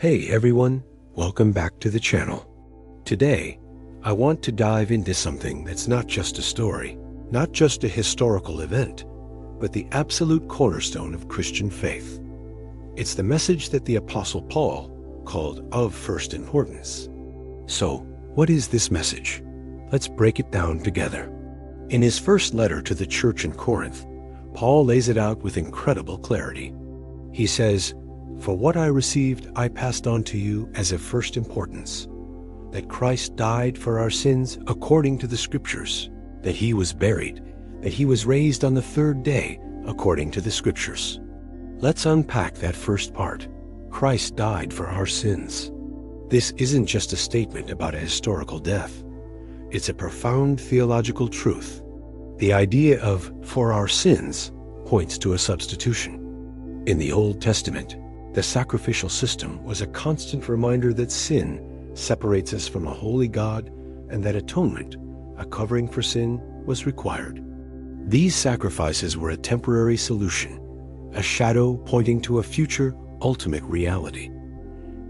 Hey everyone, welcome back to the channel. Today, I want to dive into something that's not just a story, not just a historical event, but the absolute cornerstone of Christian faith. It's the message that the Apostle Paul called of first importance. So, what is this message? Let's break it down together. In his first letter to the church in Corinth, Paul lays it out with incredible clarity. He says, "For what I received I passed on to you as of first importance, that Christ died for our sins according to the Scriptures, that he was buried, that he was raised on the third day according to the Scriptures." Let's unpack that first part. Christ died for our sins. This isn't just a statement about a historical death. It's a profound theological truth. The idea of "for our sins" points to a substitution. In the Old Testament, the sacrificial system was a constant reminder that sin separates us from a holy God and that atonement, a covering for sin, was required. These sacrifices were a temporary solution, a shadow pointing to a future, ultimate reality.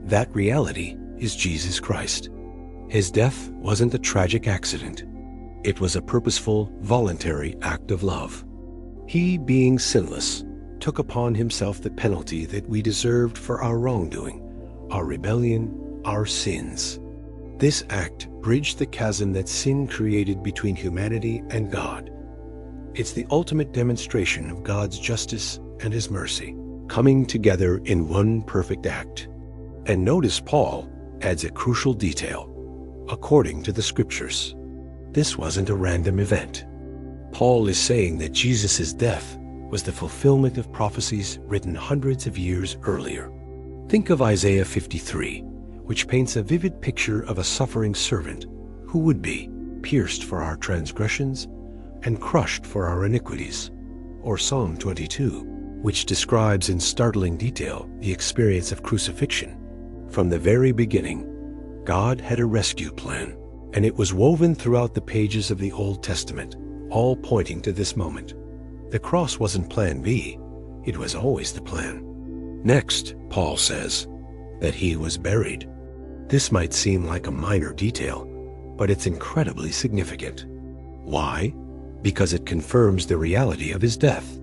That reality is Jesus Christ. His death wasn't a tragic accident. It was a purposeful, voluntary act of love. He, being sinless, took upon himself the penalty that we deserved for our wrongdoing, our rebellion, our sins. This act bridged the chasm that sin created between humanity and God. It's the ultimate demonstration of God's justice and his mercy, coming together in one perfect act. And notice Paul adds a crucial detail: according to the Scriptures. This wasn't a random event. Paul is saying that Jesus' death was the fulfillment of prophecies written hundreds of years earlier. Think of Isaiah 53, which paints a vivid picture of a suffering servant who would be pierced for our transgressions and crushed for our iniquities. Or Psalm 22, which describes in startling detail the experience of crucifixion. From the very beginning, God had a rescue plan, and it was woven throughout the pages of the Old Testament, all pointing to this moment. The cross wasn't plan B, it was always the plan. Next, Paul says that he was buried. This might seem like a minor detail, but it's incredibly significant. Why? Because it confirms the reality of his death.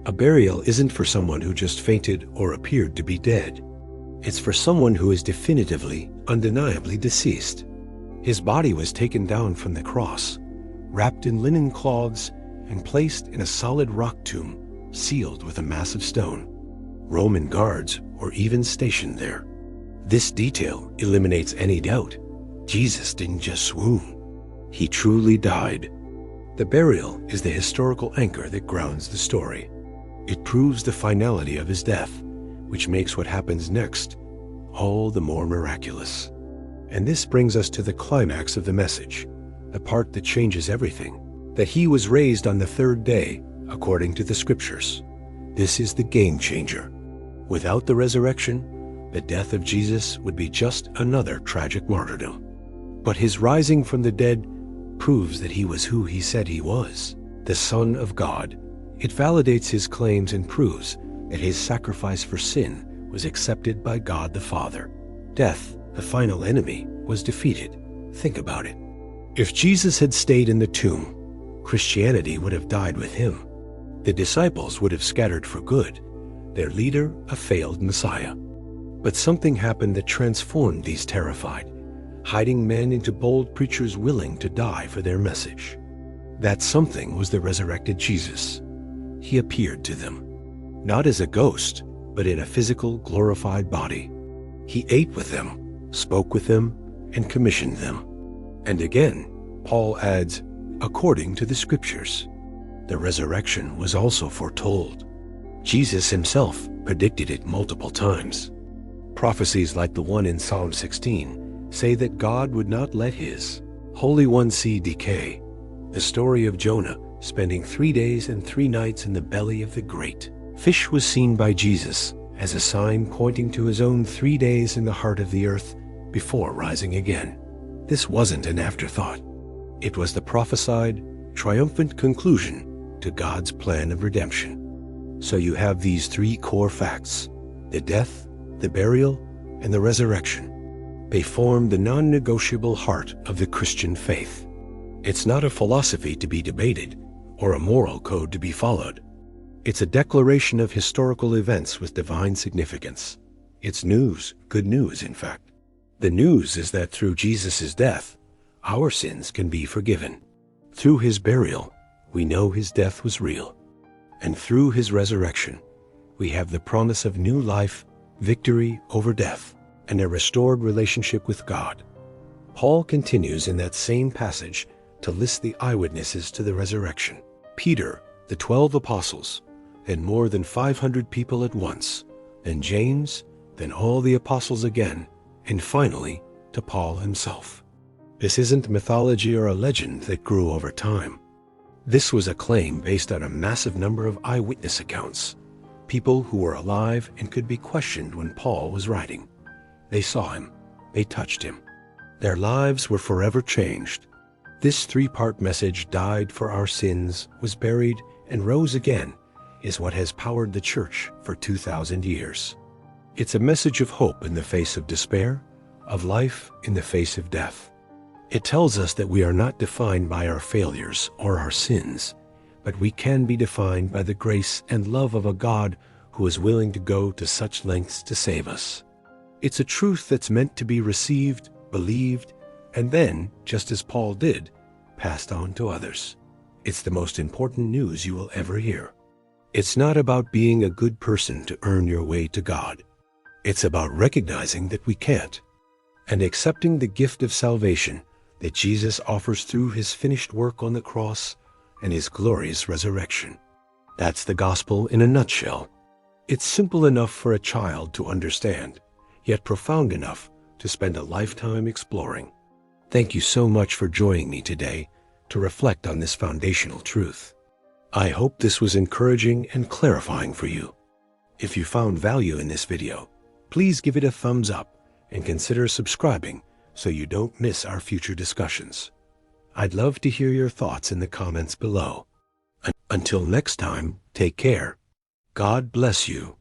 A burial isn't for someone who just fainted or appeared to be dead. It's for someone who is definitively, undeniably deceased. His body was taken down from the cross, wrapped in linen cloths, and placed in a solid rock tomb, sealed with a massive stone. Roman guards were even stationed there. This detail eliminates any doubt. Jesus didn't just swoon. He truly died. The burial is the historical anchor that grounds the story. It proves the finality of his death, which makes what happens next all the more miraculous. And this brings us to the climax of the message, the part that changes everything, that he was raised on the third day, according to the Scriptures. This is the game changer. Without the resurrection, the death of Jesus would be just another tragic martyrdom. But his rising from the dead proves that he was who he said he was, the Son of God. It validates his claims and proves that his sacrifice for sin was accepted by God the Father. Death, the final enemy, was defeated. Think about it. If Jesus had stayed in the tomb, Christianity would have died with him. The disciples would have scattered for good, their leader a failed Messiah. But something happened that transformed these terrified, hiding men into bold preachers willing to die for their message. That something was the resurrected Jesus. He appeared to them, not as a ghost, but in a physical, glorified body. He ate with them, spoke with them, and commissioned them. And again, Paul adds, according to the Scriptures. The resurrection was also foretold. Jesus himself predicted it multiple times. Prophecies like the one in Psalm 16 say that God would not let his Holy One see decay. The story of Jonah spending 3 days and 3 nights in the belly of the great fish was seen by Jesus as a sign pointing to his own 3 days in the heart of the earth before rising again. This wasn't an afterthought. It was the prophesied, triumphant conclusion to God's plan of redemption. So you have these 3 core facts: the death, the burial, and the resurrection. They form the non-negotiable heart of the Christian faith. It's not a philosophy to be debated or a moral code to be followed. It's a declaration of historical events with divine significance. It's news, good news, in fact. The news is that through Jesus' death, our sins can be forgiven. Through his burial, we know his death was real. And through his resurrection, we have the promise of new life, victory over death, and a restored relationship with God. Paul continues in that same passage to list the eyewitnesses to the resurrection. Peter, the 12 apostles, then more than 500 people at once, then James, then all the apostles again, and finally to Paul himself. This isn't mythology or a legend that grew over time. This was a claim based on a massive number of eyewitness accounts, people who were alive and could be questioned when Paul was writing. They saw him, they touched him. Their lives were forever changed. This three-part message, died for our sins, was buried, and rose again, is what has powered the church for 2,000 years. It's a message of hope in the face of despair, of life in the face of death. It tells us that we are not defined by our failures or our sins, but we can be defined by the grace and love of a God who is willing to go to such lengths to save us. It's a truth that's meant to be received, believed, and then, just as Paul did, passed on to others. It's the most important news you will ever hear. It's not about being a good person to earn your way to God. It's about recognizing that we can't, and accepting the gift of salvation that Jesus offers through his finished work on the cross and his glorious resurrection. That's the gospel in a nutshell. It's simple enough for a child to understand, yet profound enough to spend a lifetime exploring. Thank you so much for joining me today to reflect on this foundational truth. I hope this was encouraging and clarifying for you. If you found value in this video, please give it a thumbs up and consider subscribing so you don't miss our future discussions. I'd love to hear your thoughts in the comments below. Until next time, take care. God bless you.